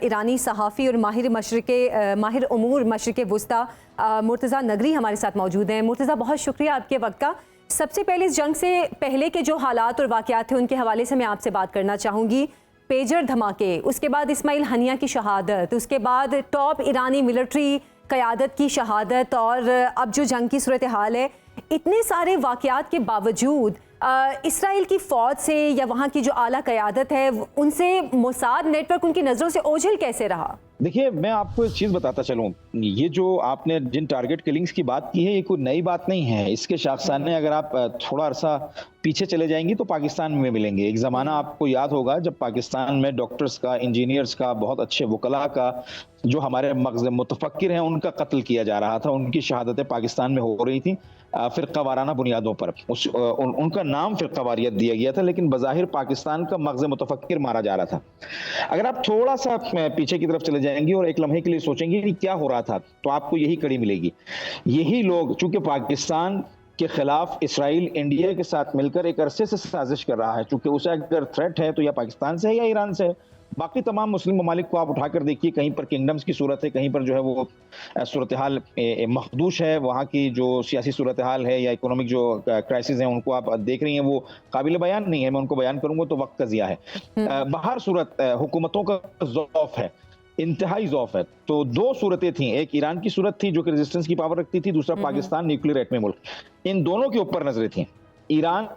ईरानी सहाफ़ी और माहिर उमूर मशरिक़ वुस्ता मुर्तज़ा नगरी हमारे साथ मौजूद हैं। मुर्तज़ा, बहुत शुक्रिया आपके वक्त का। सबसे पहले इस जंग से पहले के जो हालात और वाक़यात थे उनके हवाले से मैं आपसे बात करना चाहूँगी। पेजर धमाके, उसके बाद इस्माइल हनिया की शहादत, उसके बाद टॉप ईरानी मिलिट्री क़यादत की शहादत और अब जो जंग की सूरत हाल है, इतने सारे वाक़यात के बावजूद इसराइल की फ़ौज से या वहाँ की जो आला क़यादत है उनसे मोसाद नेटवर्क उनकी नज़रों से ओझल कैसे रहा? देखिए, मैं आपको एक चीज़ बताता चलूँ, ये जो आपने जिन टारगेट किलिंग्स की बात की है, ये कोई नई बात नहीं है। इसके शाखसाने अगर आप थोड़ा अरसा पीछे चले जाएंगी तो पाकिस्तान में मिलेंगे। एक ज़माना आपको याद होगा जब पाकिस्तान में डॉक्टर्स का, इंजीनियर्स का, बहुत अच्छे वकला का, जो हमारे मग़ज़ मुतफ़क्किर हैं, उनका कत्ल किया जा रहा था। उनकी शहादतें पाकिस्तान में हो रही थी फ़िरक़ावाराना बुनियादों पर। उनका नाम फ़िरक़ावारियत दिया गया था, लेकिन बज़ाहिर पाकिस्तान का मग़ज़ मुतफ़क्किर मारा जा रहा था। अगर आप थोड़ा सा पीछे की तरफ चले जाएंगी और एक लम्हे के लिए सोचेंगे कि क्या हो रहा था, तो आपको यही कड़ी मिलेगी। यही लोग, चूंकि पाकिस्तान के खिलाफ इसराइल इंडिया के साथ मिलकर एक अरसे से साजिश कर रहा है, चूंकि उसे अगर थ्रेट है तो या पाकिस्तान से है या ईरान से है। बाकी तमाम मुस्लिम ममालिक को आप उठाकर देखिए, कहीं पर किंगडम्स की सूरत है, कहीं पर जो है वो सूरत हाल मखदूश है, वहाँ की जो सियासी सूरत हाल है या इकोनॉमिक जो क्राइसिस हैं उनको आप देख रही हैं, वो काबिल बयान नहीं है। मैं उनको बयान करूंगा तो वक्त का ज़िया है। बाहर सूरत हुकूमतों का ज़ौफ है, इंतहाई ज़ौफ है। तो दो सूरतें थीं, एक ईरान की सूरत थी जो कि रेजिस्टेंस की पावर रखती थी, दूसरा पाकिस्तान न्यूक्लियर एटमी मुल्क। इन दोनों के ऊपर नजरें थीं। ईरान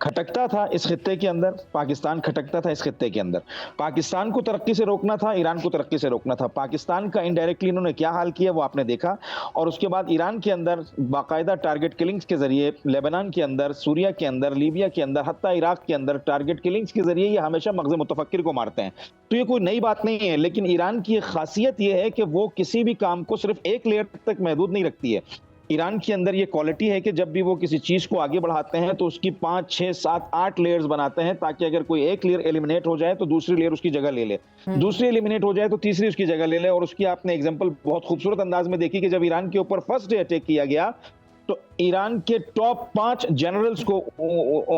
खटकता था इस खित्ते के अंदर, पाकिस्तान खटकता था इस खित्ते के अंदर। पाकिस्तान को तरक्की से रोकना था, ईरान को तरक्की से रोकना था। पाकिस्तान का इनडायरेक्टली इन्होंने क्या हाल किया वो आपने देखा। और उसके बाद ईरान के अंदर बाकायदा टारगेट किलिंग्स के जरिए, लेबनान के अंदर, सूरिया के अंदर, लीबिया के अंदर, हत्ता इराक के अंदर टारगेट किलिंग्स के जरिए ये हमेशा मग़ज़ मुतफ़क्किर को मारते हैं। तो ये कोई नई बात नहीं है, लेकिन ईरान की खासियत ये है कि वो किसी भी काम को सिर्फ एक लेयर तक महदूद नहीं रखती है। ईरान के अंदर ये क्वालिटी है कि जब भी वो किसी चीज को आगे बढ़ाते हैं तो उसकी 5, 6, 7, 8 लेयर्स बनाते हैं, ताकि अगर कोई एक लेयर एलिमिनेट हो जाए तो दूसरी लेयर उसकी जगह ले ले, दूसरी एलिमिनेट हो जाए तो तीसरी उसकी जगह ले ले। और उसकी आपने एग्जांपल बहुत खूबसूरत अंदाज में देखी कि जब ईरान के ऊपर फर्स्ट डे अटैक किया गया तो ईरान के टॉप 5 जनरल्स को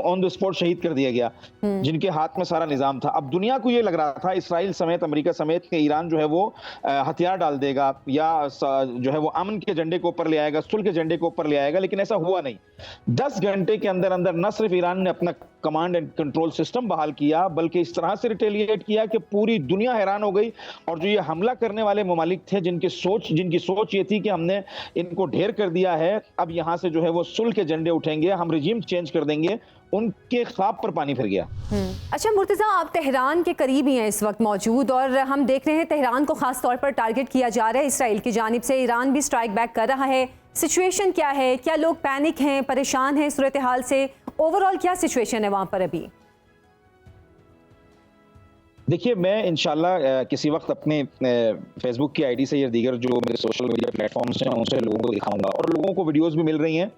ऑन द स्पॉट शहीद कर दिया गया, जिनके हाथ में सारा निजाम था। अब दुनिया को ये लग रहा था, इसराइल समेत, अमेरिका समेत, कि ईरान जो है वो हथियार डाल देगा या जो है वो अमन के झंडे को ऊपर ले आएगा, सुलह के झंडे को ऊपर ले आएगा, लेकिन ऐसा हुआ नहीं। 10 घंटे के अंदर अंदर न सिर्फ ईरान ने अपना कमांड एंड कंट्रोल सिस्टम बहाल किया, बल्कि इस तरह से रिटेलिएट किया कि पूरी दुनिया हैरान हो गई। और जो ये हमला करने वाले ममालिक थे, जिनकी सोच ये थी कि हमने इनको ढेर कर दिया है, अब यहां से जो है वो सुलह के झंडे उठेंगे, हम रिजीम चेंज कर देंगे, उनके ख्वाब पर पानी फिर गया। अच्छा मुर्तज़ा, आप तेहरान के करीब ही हैं इस वक्त मौजूद, और हम देख रहे हैं तेहरान को खास तौर पर टारगेट किया जा रहा है इसराइल की जानिब से। ईरान भी स्ट्राइक बैक कर रहा है। सिचुएशन क्या है? क्या लोग पैनिक हैं, परेशान हैं सूरत हाल से? ओवरऑल क्या सिचुएशन है वहाँ पर अभी? देखिए, मैं इंशाल्लाह किसी वक्त अपने फेसबुक की आईडी से या दीगर जो मेरे सोशल मीडिया प्लेटफॉर्म्स हैं उनसे लोगों को दिखाऊंगा, और लोगों को वीडियोस भी मिल रही हैं।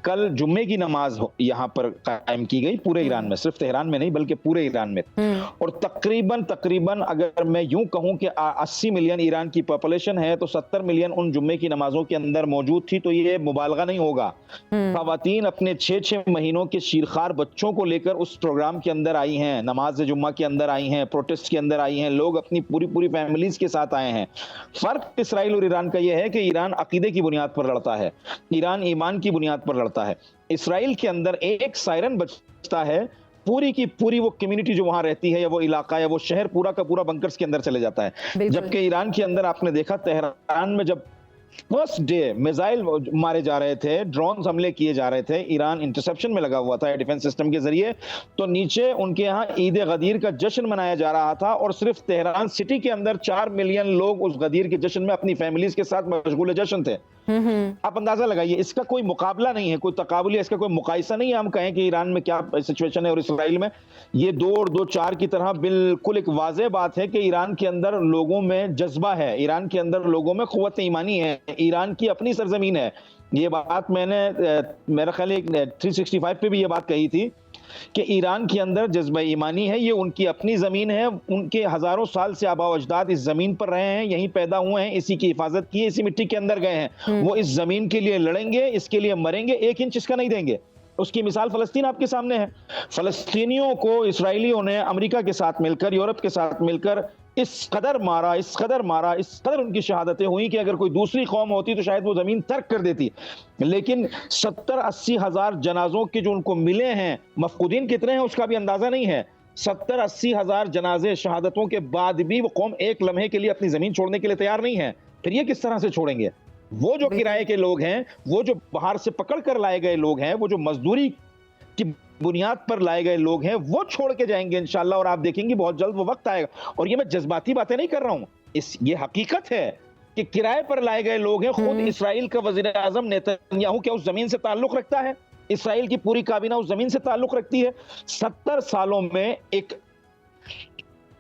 कल जुम्मे की नमाज यहाँ पर कायम की गई पूरे ईरान में, सिर्फ तेहरान में नहीं बल्कि पूरे ईरान में। और तकरीबन अगर मैं यूं कहूं कि 80 मिलियन ईरान की पॉपुलेशन है तो 70 मिलियन उन जुम्मे की नमाजों के अंदर मौजूद थी, तो ये मुबालगा नहीं होगा। खवातीन अपने 6-6 महीनों के शीरखार बच्चों को लेकर उस प्रोग्राम के अंदर आई हैं, नमाज जुम्मा के अंदर आई हैं, प्रोटेस्ट के अंदर आई हैं, लोग अपनी पूरी फैमिलीज के साथ आए हैं। फर्क इसराइल और ईरान का यह है कि ईरान अकीदे की बुनियाद पर लड़ता है, ईरान ईमान की बुनियाद पर लड़ता है। इसराइल के अंदर एक सायरन बजता है, पूरी की पूरी वो कम्युनिटी जो वहां रहती है या वो इलाका या वो शहर पूरा का पूरा बंकर्स के अंदर चले जाता है। जबकि ईरान के अंदर आपने देखा, तेहरान में जब फर्स्ट डे मिसाइल मारे जा रहे थे, ड्रोन हमले किए जा रहे थे, ईरान इंटरसेप्शन में लगा हुआ था डिफेंस सिस्टम के जरिए, तो नीचे उनके यहाँ ईद गदीर का जश्न मनाया जा रहा था। और सिर्फ तेहरान सिटी के अंदर 4 मिलियन लोग उस गदीर के जश्न में अपनी फैमिलीज के साथ मशगूल जश्न थे। आप अंदाजा लगाइए, इसका कोई मुकाबला नहीं है, कोई तकाबुली, इसका कोई मुकायसा नहीं है। हम कहें कि ईरान में क्या सिचुएशन है और इसराइल में, ये 2 और 2 4 की तरह बिल्कुल एक वाज़ेह बात है कि ईरान के अंदर लोगों में जज्बा है, ईरान के अंदर लोगों में क़ुव्वत ईमानी है, ईरान की अपनी सरजमीन है। ये बात मैंने मेरा ख्याल 365 पे भी ये बात कही थी कि ईरान के अंदर जज्बा ईमानी है, ये उनकी अपनी ज़मीन है, उनके हज़ारों साल से आबा अजदाद इस ज़मीन पर रहे हैं, यहीं पैदा हुए हैं, इसी की हिफाजत की है, इसी मिट्टी के अंदर गए हैं। वो इस ज़मीन के लिए लड़ेंगे, इसके लिए मरेंगे, 1 इंच इसका नहीं देंगे। उसकी मिसाल फ़लस्तीन आपके सामने है। फ़लस्तीनियों को इसराइलियों ने अमेरिका के साथ मिलकर, यूरोप के साथ मिलकर इस कदर मारा, इस कदर मारा, इस कदर उनकी शहादतें हुई कि अगर कोई दूसरी कौम होती तो शायद वो जमीन तर्क कर देती। लेकिन 70-80 हजार जनाजों के जो उनको मिले हैं, मफकूदीन कितने हैं उसका भी अंदाजा नहीं है। 70-80 हजार जनाजे शहादतों के बाद भी वो कौम एक लम्हे के लिए अपनी जमीन छोड़ने के लिए तैयार नहीं है। फिर ये किस तरह से छोड़ेंगे? वो जो किराए के लोग हैं, वो जो बाहर से पकड़ कर लाए गए लोग हैं, वो जो मजदूरी की बुनियाद पर लाए गए लोग हैं, वो छोड़ के जाएंगे इंशाल्लाह। और आप देखेंगे बहुत जल्द वो वक्त आएगा। और ये मैं जज्बाती बातें नहीं कर रहा हूं, ये हकीकत है कि किराए पर लाए गए लोग हैं। खुद इसराइल का वजीर आजम नेतन्याहू क्या उस जमीन से ताल्लुक रखता है? इसराइल की पूरी काबीना उस जमीन से ताल्लुक रखती है। 70 सालों में एक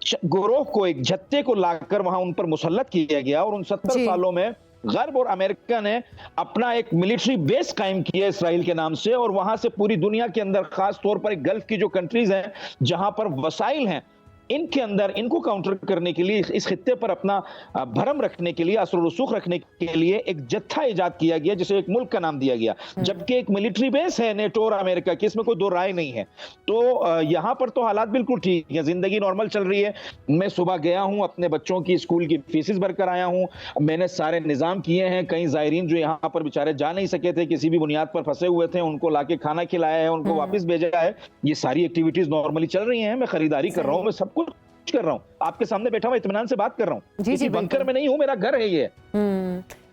गिरोह को, एक जत्थे को लाकर वहां उन पर मुसल्लत किया गया और उन 70 सालों में गर्ब और अमेरिका ने अपना एक मिलिट्री बेस कायम किया इसराइल के नाम से। और वहां से पूरी दुनिया के अंदर, खास तौर पर गल्फ की जो कंट्रीज हैं जहां पर वसाइल हैं, इनके अंदर इनको काउंटर करने के लिए, इस खित्ते पर अपना भरम रखने के लिए, असर रसूख रखने के लिए एक जत्था इजाद किया गया जिसे एक मुल्क का नाम दिया गया। जबकि एक मिलिट्री बेस है नेटो और अमेरिका की, इसमें कोई दो राय नहीं है। तो यहां पर तो हालात बिल्कुल ठीक है, जिंदगी नॉर्मल चल रही है। मैं सुबह गया हूं, अपने बच्चों की स्कूल की फीसिस भरकर आया हूं, मैंने सारे निजाम किए हैं। कई जायरीन जो यहाँ पर बेचारे जा नहीं सके थे, किसी भी बुनियाद पर फंसे हुए थे, उनको लाके खाना खिलाया है, उनको वापस भेजा है। ये सारी एक्टिविटीज नॉर्मली चल रही हैं। मैं खरीदारी कर रहा हूं, मैं सब कुछ कर रहा हूं, आपके सामने बैठा हुआ इत्मीनान से बात कर रहा हूं। किसी बंकर में नहीं हूं, मेरा घर है ये।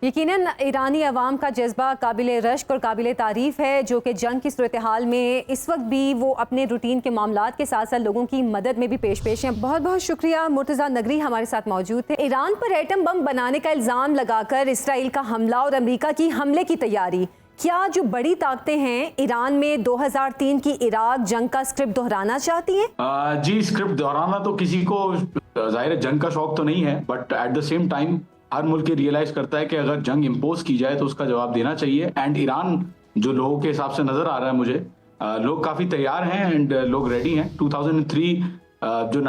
यकीनन ईरानी अवाम का जज्बा काबिले रश्क और काबिले तारीफ है, जो कि जंग की सूरत हाल में इस वक्त भी वो अपने रूटीन के मामलात के साथ साथ लोगों की मदद में भी पेश हैं। बहुत बहुत शुक्रिया। मुर्तज़ा नगरी हमारे साथ मौजूद थे। ईरान पर एटम बम बनाने का इल्ज़ाम लगाकर इसराइल का हमला और अमेरिका की हमले की तैयारी, क्या जो बड़ी ताकतें हैं ईरान में 2003 की इराक जंग का स्क्रिप्ट दोहराना चाहती हैं? जी, स्क्रिप्ट दोहराना तो किसी को जाहिर जंग का शौक तो नहीं है, but at the same time हर मुल्क ये रियलाइज करता है कि अगर जंग इम्पोज की जाए तो उसका जवाब देना चाहिए। एंड ईरान जो लोगों के हिसाब से नजर आ रहा है मुझे, लोग काफी तैयार हैं एंड लोग रेडी हैं। 2003 जो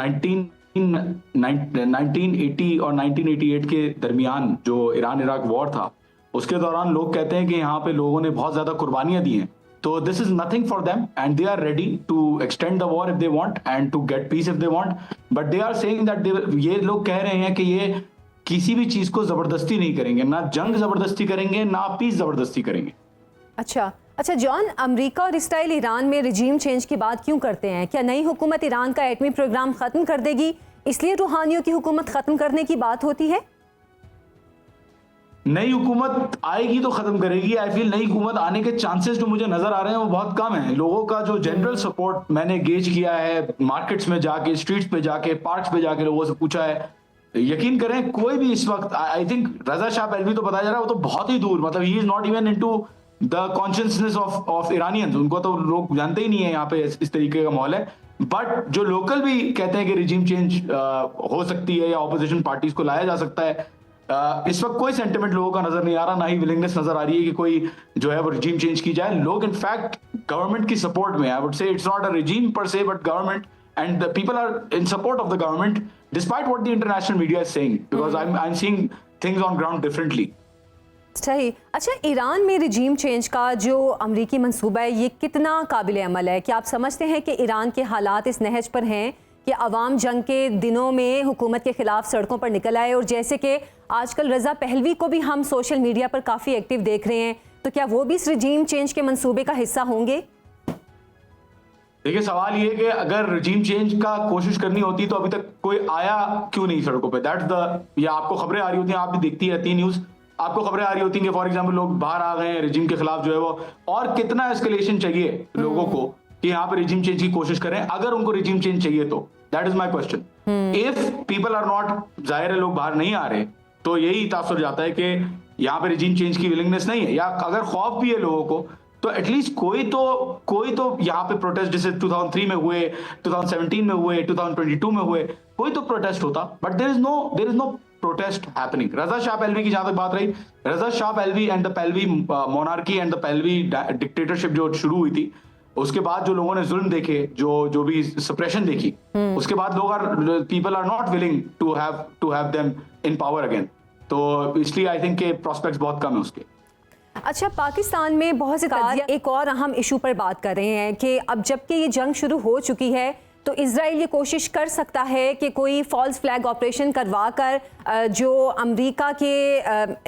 1980 और 1988 के दरमियान जो ईरान इराक वॉर था, उसके दौरान लोग कहते हैं कि यहाँ पे लोगों ने बहुत ज्यादा कुर्बानियां दी हैं। तो this is nothing for them and they are ready to extend the war if they want and to get peace if they want, but they are saying that ये लोग कह रहे हैं कि ये किसी भी चीज को जबरदस्ती नहीं करेंगे, ना जंग जबरदस्ती करेंगे, ना पीस जबरदस्ती करेंगे। अच्छा जॉन, अमेरिका और इसराइल ईरान में रिजीम चेंज की बात क्यों करते हैं? क्या नई हुकूमत ईरान का एटमी प्रोग्राम खत्म कर देगी, इसलिए रूहानियों की हुकूमत खत्म करने की बात होती है? नई हुकूमत आएगी तो खत्म करेगी। आई फील नई हुकूमत आने के चांसेस जो मुझे नजर आ रहे हैं वो बहुत कम है। लोगों का जो जनरल सपोर्ट मैंने गेज किया है, मार्केट्स में जाके, स्ट्रीट्स पे जाके, पार्क्स पे जाके लोगों से पूछा है, यकीन करें कोई भी इस वक्त, I think Raza Shah Pahlavi तो बताया जा रहा है वो तो बहुत ही दूर, मतलब he is not even into the consciousness of Iranians, उनको तो लोग जानते ही नहीं है यहाँ पे इस तरीके का माहौल है। बट जो लोकल भी कहते हैं कि रिजीम चेंज हो सकती है या ऑपोजिशन पार्टीज को लाया जा सकता है, इस वक्त कोई सेंटिमेंट लोगों का नजर नहीं आ रहा, ना ही विलिंगनेस नजर आ रही है कि कोई जो है वो रिजीम चेंज की जाए। लोग इनफैक्ट गवर्नमेंट की सपोर्ट में, I would say it's not a regime पर से but government, and the people are in support of the government despite what the international media is saying, because I'm seeing things on ground differently. सही। अच्छा, Iran में regime change का जो अमरीकी मंसूबा है ये कितना काबिल अमल है? क्या आप समझते हैं कि ईरान के हालात इस नहज पर हैं कि अवाम जंग के दिनों में हुकूमत के खिलाफ सड़कों पर निकल आए? और जैसे कि आजकल रजा पहलवी को भी हम सोशल मीडिया पर काफ़ी एक्टिव देख रहे हैं, तो क्या वो भी इस रिजीम चेंज के मंसूबे का हिस्सा होंगे? देखिए, सवाल ये कि अगर रिजीम चेंज का कोशिश करनी होती तो अभी तक कोई आया क्यों नहीं सड़कों पे? दैट्स द, या आपको खबरें आ रही होती हैं, आप भी देखती रहती है न्यूज, आपको खबरें आ रही होती हैं कि फॉर एग्जांपल लोग बाहर आ गए हैं रिजीम के खिलाफ जो है वो, और कितना एस्केलेशन चाहिए लोगों को कि यहाँ पे रिजीम चेंज की कोशिश करें, अगर उनको रिजीम चेंज चाहिए तो? That is my question. If people are not, जाहिर है लोग बाहर नहीं आ रहे, तो यही तासुर जाता है कि यहाँ पे रिजीम चेंज की विलिंगनेस नहीं है, या अगर खौफ भी है लोगों को तो एटलीस्ट कोई तो यहाँ पे प्रोटेस्ट जैसे 2003 में हुए, 2017 में हुए, 2022 में हुए, कोई तो प्रोटेस्ट होता, but there is no protest happening. Reza Shah Pahlavi की जहां तक बात रही, Reza Shah Pahlavi and the Pahlavi monarchy and the Pahlavi dictatorship जो शुरू हुई थी, उसके बाद जो लोगों ने जुल्म देखे, जो भी सप्रेशन देखी, उसके बाद people are not willing to have them in power again. तो इसलिए आई थिंक के प्रोस्पेक्ट्स बहुत कम है उसके। अच्छा, पाकिस्तान में बहुत से एक और अहम इशू पर बात कर रहे हैं कि अब जबकि ये जंग शुरू हो चुकी है तो इजराइल ये कोशिश कर सकता है कि कोई फॉल्स फ्लैग ऑपरेशन करवा कर जो अमेरिका के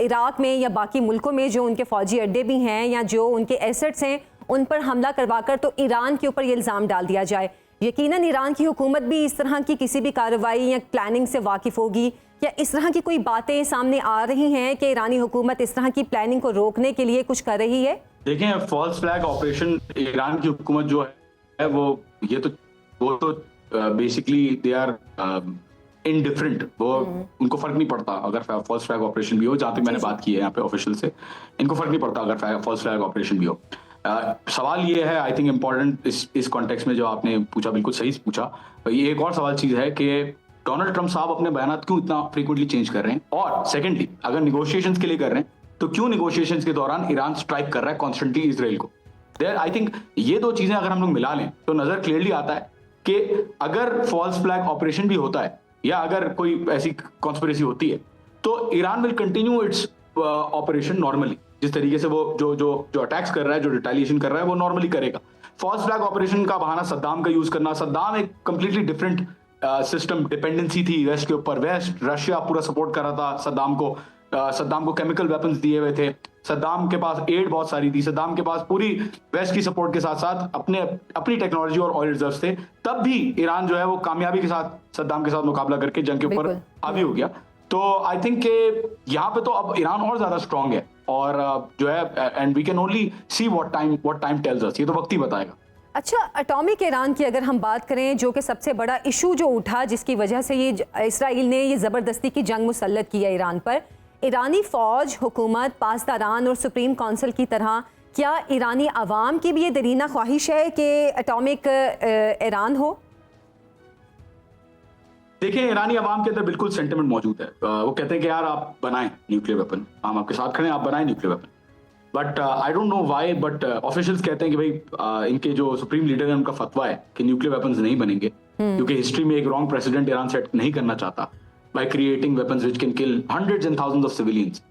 इराक में या बाकी मुल्कों में जो उनके फौजी अड्डे भी हैं या जो उनके एसेट्स हैं उन पर हमला करवाकर तो ईरान के ऊपर ये इल्ज़ाम डाल दिया जाए। यकीनन ईरान की हुकूमत भी इस तरह की किसी भी कार्रवाई या प्लानिंग से वाकिफ़ होगी, या इस तरह की कोई बातें सामने आ रही हैं कि ईरानी हुकूमत इस तरह की प्लानिंग को रोकने के लिए कुछ कर रही है? देखें, फॉल्स फ्लैग ऑपरेशन ईरान की हुकूमत जो है वो बेसिकली दे आर इनडिफरेंट, वो उनको फर्क नहीं पड़ता अगर फॉल्स फ्लैग ऑपरेशन भी हो। जहाँ तक मैंने बात की है यहाँ पे ऑफिशियल से, इनको फर्क नहीं पड़ता अगर फॉल्स फ्लैग ऑपरेशन भी हो। सवाल ये है, आई थिंक इम्पोर्टेंट इस कॉन्टेक्स्ट में जो आपने पूछा, बिल्कुल सही पूछा। ये एक और सवाल चीज है कि डोनाल्ड ट्रंप साहब अपने बयान क्यों इतना फ्रीक्वेंटली चेंज कर रहे हैं, और सेकेंडली अगर निगोशिएशंस के लिए कर रहे हैं तो क्यों निगोशिएशंस के दौरान ईरान स्ट्राइक कर रहा है कॉन्स्टेंटली इसराइल को। आई थिंक ये दो चीजें अगर हम लोग मिला लें तो नजर क्लियरली आता है कि अगर फॉल्स फ्लैग ऑपरेशन भी होता है या अगर कोई ऐसी कॉन्स्पिरेसी होती है तो Iran will continue its operation normally, जिस तरीके से वो जो अटैक्स कर रहा है, जो रिटेलिएशन कर रहा है, वो नॉर्मली करेगा। फॉल्स फ्लैग ऑपरेशन का बहाना सद्दाम का यूज करना, सद्दाम एक कंप्लीटली डिफरेंट सिस्टम डिपेंडेंसी थी वेस्ट के ऊपर। वेस्ट रशिया पूरा सपोर्ट कर रहा था सद्दाम को केमिकल वेपन्स दिए हुए थे, सद्दाम के पास एड बहुत सारी थी, सद्दाम के पास पूरी वेस्ट की सपोर्ट के साथ साथ अपनी टेक्नोलॉजी और ऑयल रिजर्व्स थे। तब भी ईरान जो है वो कामयाबी के साथ सद्दाम के साथ मुकाबला करके जंग के ऊपर हावी हो गया। तो आई थिंक कि यहाँ पे तो अब ईरान और ज्यादा स्ट्रांग है और जो है and we can only see what time tells us, ये तो वक्त ही बताएगा। अच्छा, एटॉमिक ईरान की अगर हम बात करें, जो कि सबसे बड़ा इशू जो उठा जिसकी वजह से ये इसराइल ने ये ज़बरदस्ती की जंग मुसल्लत की है ईरान पर, ईरानी फ़ौज, हुकूमत, पासदारान और सुप्रीम काउंसिल की तरह क्या ईरानी अवाम की भी ये दरीना ख्वाहिश है कि एटॉमिक ईरान हो? देखिए, ईरानी अवाम के अंदर बिल्कुल सेंटिमेंट मौजूद है। वो कहते हैं कि यार आप बनाएं न्यूक्लियर वेपन, हम आपके साथ खड़े हैं, आप बनाएं nuclear weapon. But I don't know why, but officials कहते हैं कि भाई इनके जो सुप्रीम लीडर है उनका फतवा है कि न्यूक्लियर वेपन्स नहीं बनेंगे, क्योंकि हिस्ट्री में एक रॉन्ग प्रेसिडेंट ईरान सेट नहीं करना चाहता by creating weapons which can kill hundreds and thousands of civilians.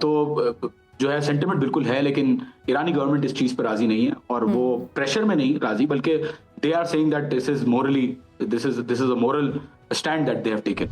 तो जो है सेंटिमेंट बिल्कुल है, लेकिन ईरानी गवर्नमेंट इस चीज पर राजी नहीं है और वो प्रेशर में नहीं राजी, बल्कि they are saying that this is a moral stand that they have taken.